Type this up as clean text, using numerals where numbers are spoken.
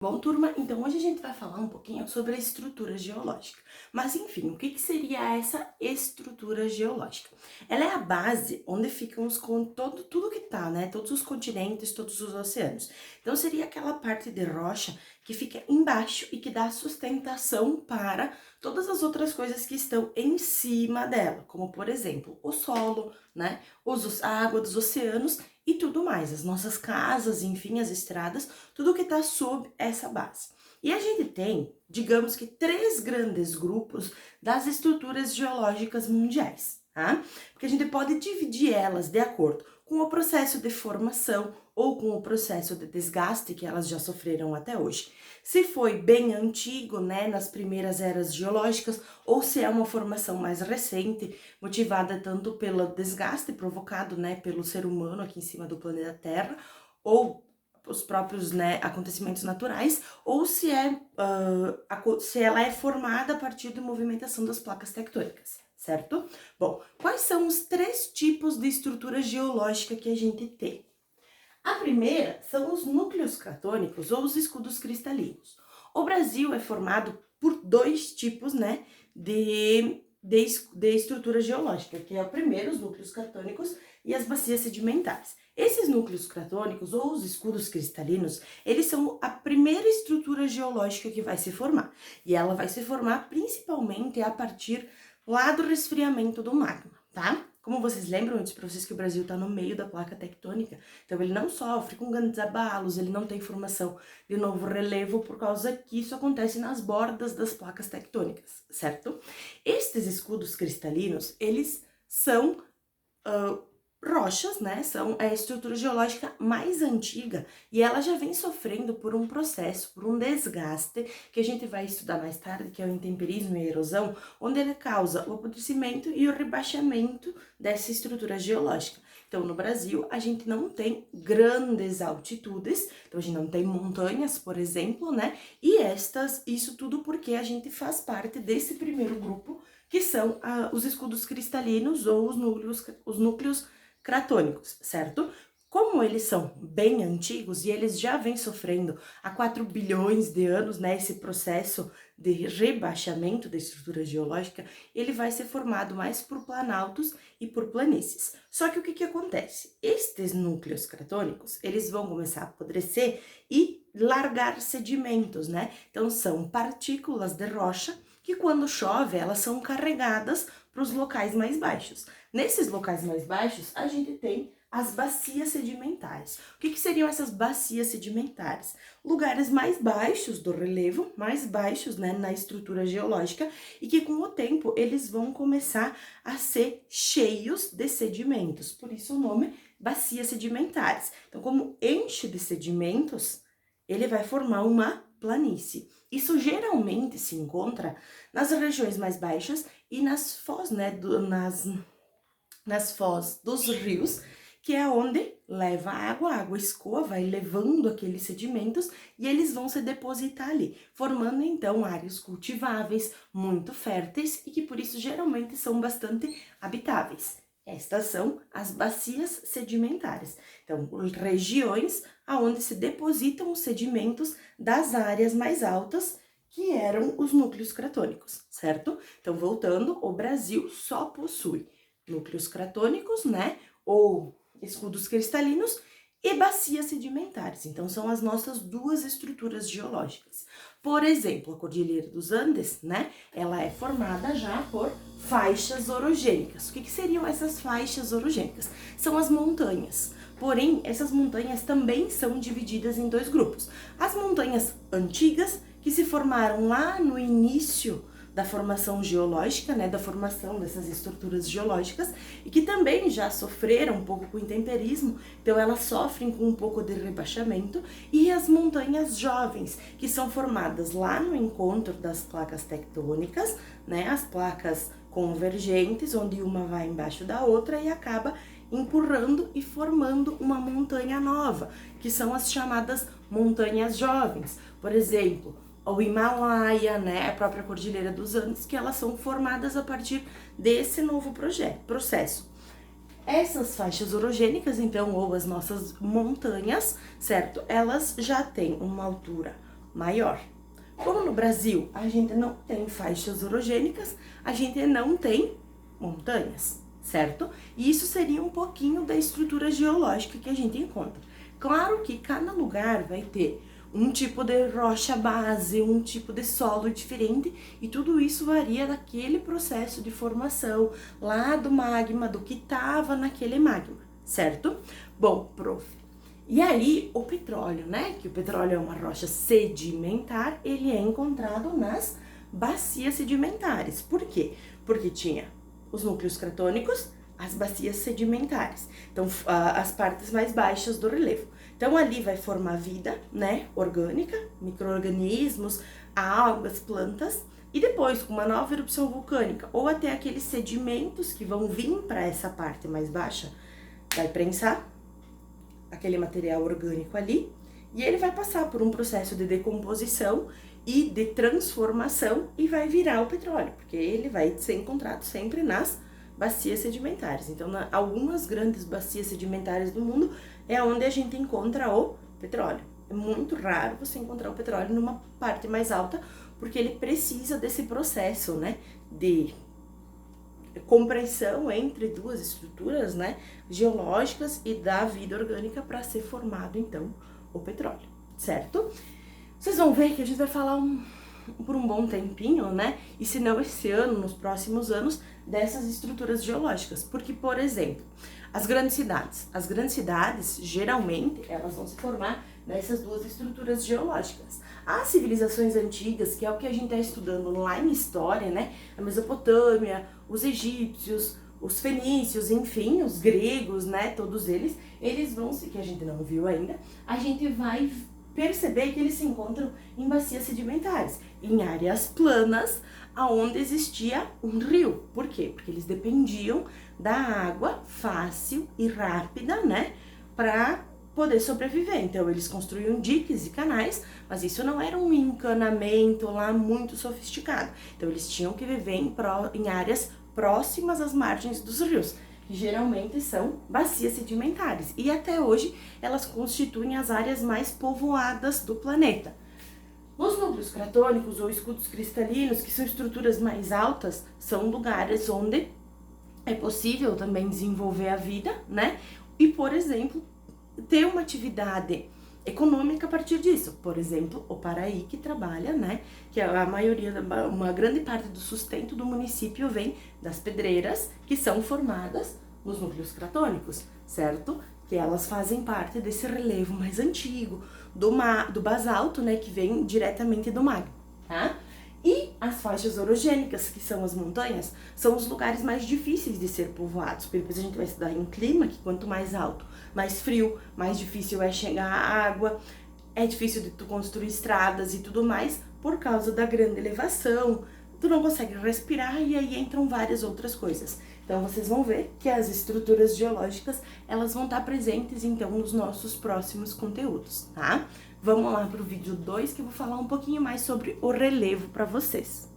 Bom, turma, então hoje a gente vai falar um pouquinho sobre a estrutura geológica. Mas, enfim, o que seria essa estrutura geológica? Ela é a base onde ficam tudo que tá, né? Todos os continentes, todos os oceanos. Então, seria aquela parte de rocha que fica embaixo e que dá sustentação para todas as outras coisas que estão em cima dela, como, por exemplo, o solo, né? A água dos oceanos e tudo mais, as nossas casas, enfim, as estradas, tudo que está sob essa base. E a gente tem, digamos que, três grandes grupos das estruturas geológicas mundiais, tá? Porque a gente pode dividir elas de acordo com o processo de formação ou com o processo de desgaste que elas já sofreram até hoje. Se foi bem antigo, né, nas primeiras eras geológicas, ou se é uma formação mais recente, motivada tanto pelo desgaste provocado, né, pelo ser humano aqui em cima do planeta Terra, ou os próprios, né, acontecimentos naturais, ou se ela é formada a partir da movimentação das placas tectônicas, certo? Bom, quais são os três tipos de estrutura geológica que a gente tem? A primeira são os núcleos cratônicos ou os escudos cristalinos. O Brasil é formado por dois tipos, né, de estrutura geológica, que é o primeiro, os núcleos cratônicos e as bacias sedimentares. Esses núcleos cratônicos ou os escudos cristalinos, eles são a primeira estrutura geológica que vai se formar. E ela vai se formar principalmente a partir lá do resfriamento do magma, tá? Como vocês lembram, eu disse para vocês que o Brasil está no meio da placa tectônica, então ele não sofre com grandes abalos, ele não tem formação de novo relevo por causa que isso acontece nas bordas das placas tectônicas, certo? Estes escudos cristalinos, eles são rochas, né? São a estrutura geológica mais antiga e ela já vem sofrendo por um processo, por um desgaste que a gente vai estudar mais tarde, que é o intemperismo e a erosão, onde ele causa o apodrecimento e o rebaixamento dessa estrutura geológica. Então, no Brasil, a gente não tem grandes altitudes, então a gente não tem montanhas, por exemplo, né? E isso tudo porque a gente faz parte desse primeiro grupo, que são os escudos cristalinos ou os núcleos cratônicos, certo? Como eles são bem antigos e eles já vêm sofrendo há 4 bilhões de anos, né, esse processo de rebaixamento da estrutura geológica, ele vai ser formado mais por planaltos e por planícies. Só que o que acontece? Estes núcleos cratônicos, eles vão começar a apodrecer e largar sedimentos, né? Então, são partículas de rocha que quando chove, elas são carregadas para os locais mais baixos. Nesses locais mais baixos, a gente tem as bacias sedimentares. O que seriam essas bacias sedimentares? Lugares mais baixos do relevo, mais baixos, né, na estrutura geológica, e que com o tempo eles vão começar a ser cheios de sedimentos. Por isso o nome bacias sedimentares. Então, como enche de sedimentos, ele vai formar uma planície. Isso geralmente se encontra nas regiões mais baixas e nas foz, né, nas foz dos rios, que é onde leva a água escoa, vai levando aqueles sedimentos e eles vão se depositar ali, formando então áreas cultiváveis, muito férteis e que por isso geralmente são bastante habitáveis. Estas são as bacias sedimentares. Então, regiões aonde se depositam os sedimentos das áreas mais altas, que eram os núcleos cratônicos, certo? Então, voltando, o Brasil só possui núcleos cratônicos, né, ou escudos cristalinos e bacias sedimentares. Então, são as nossas duas estruturas geológicas. Por exemplo, a Cordilheira dos Andes, né, ela é formada já por faixas orogênicas. O que seriam essas faixas orogênicas? São as montanhas. Porém, essas montanhas também são divididas em dois grupos. As montanhas antigas, que se formaram lá no início da formação geológica, né, da formação dessas estruturas geológicas, e que também já sofreram um pouco com o intemperismo, então elas sofrem com um pouco de rebaixamento, e as montanhas jovens, que são formadas lá no encontro das placas tectônicas, né, as placas convergentes, onde uma vai embaixo da outra e acaba empurrando e formando uma montanha nova, que são as chamadas montanhas jovens. Por exemplo, o Himalaia, né, a própria Cordilheira dos Andes, que elas são formadas a partir desse novo processo. Essas faixas orogênicas, então, ou as nossas montanhas, certo? Elas já têm uma altura maior. Como no Brasil a gente não tem faixas orogênicas, a gente não tem montanhas, certo? E isso seria um pouquinho da estrutura geológica que a gente encontra. Claro que cada lugar vai ter um tipo de rocha base, um tipo de solo diferente, e tudo isso varia daquele processo de formação lá do magma, do que estava naquele magma, certo? Bom, prof, e aí o petróleo, né? Que o petróleo é uma rocha sedimentar, ele é encontrado nas bacias sedimentares. Por quê? Porque tinha os núcleos cratônicos, as bacias sedimentares, então as partes mais baixas do relevo. Então ali vai formar vida, né, orgânica, micro-organismos, algas, plantas, e depois com uma nova erupção vulcânica ou até aqueles sedimentos que vão vir para essa parte mais baixa, vai prensar aquele material orgânico ali, e ele vai passar por um processo de decomposição e de transformação e vai virar o petróleo, porque ele vai ser encontrado sempre nas bacias sedimentares. Então, algumas grandes bacias sedimentares do mundo é onde a gente encontra o petróleo. É muito raro você encontrar o petróleo numa parte mais alta, porque ele precisa desse processo, né, de compreensão entre duas estruturas, né, geológicas e da vida orgânica para ser formado, então, o petróleo, certo? Vocês vão ver que a gente vai falar por um bom tempinho, né, e se não esse ano, nos próximos anos, dessas estruturas geológicas, porque, por exemplo, as grandes cidades, geralmente, elas vão se formar nessas duas estruturas geológicas. As civilizações antigas, que é o que a gente está estudando lá em história, né, a Mesopotâmia, os egípcios, os fenícios, enfim, os gregos, né, todos eles vão se, que a gente não viu ainda, a gente vai perceber que eles se encontram em bacias sedimentares, em áreas planas, aonde existia um rio. Por quê? Porque eles dependiam da água fácil e rápida, né, para poder sobreviver. Então eles construíam diques e canais, mas isso não era um encanamento lá muito sofisticado. Então eles tinham que viver em áreas próximas às margens dos rios, que geralmente são bacias sedimentares. E até hoje elas constituem as áreas mais povoadas do planeta. Os núcleos cratônicos ou escudos cristalinos, que são estruturas mais altas, são lugares onde é possível também desenvolver a vida, né? E, por exemplo, ter uma atividade econômica a partir disso. Por exemplo, o Paraí, que trabalha, né? Que a maioria, uma grande parte do sustento do município vem das pedreiras que são formadas nos núcleos cratônicos, certo? Que elas fazem parte desse relevo mais antigo, do basalto, né, que vem diretamente do magma, tá? E as faixas orogênicas, que são as montanhas, são os lugares mais difíceis de ser povoados, porque depois a gente vai estudar em clima, que quanto mais alto, mais frio, mais difícil é chegar à água, é difícil de tu construir estradas e tudo mais, por causa da grande elevação, tu não consegue respirar e aí entram várias outras coisas. Então, vocês vão ver que as estruturas geológicas, elas vão estar presentes, então, nos nossos próximos conteúdos, tá? Vamos lá para o vídeo 2, que eu vou falar um pouquinho mais sobre o relevo para vocês.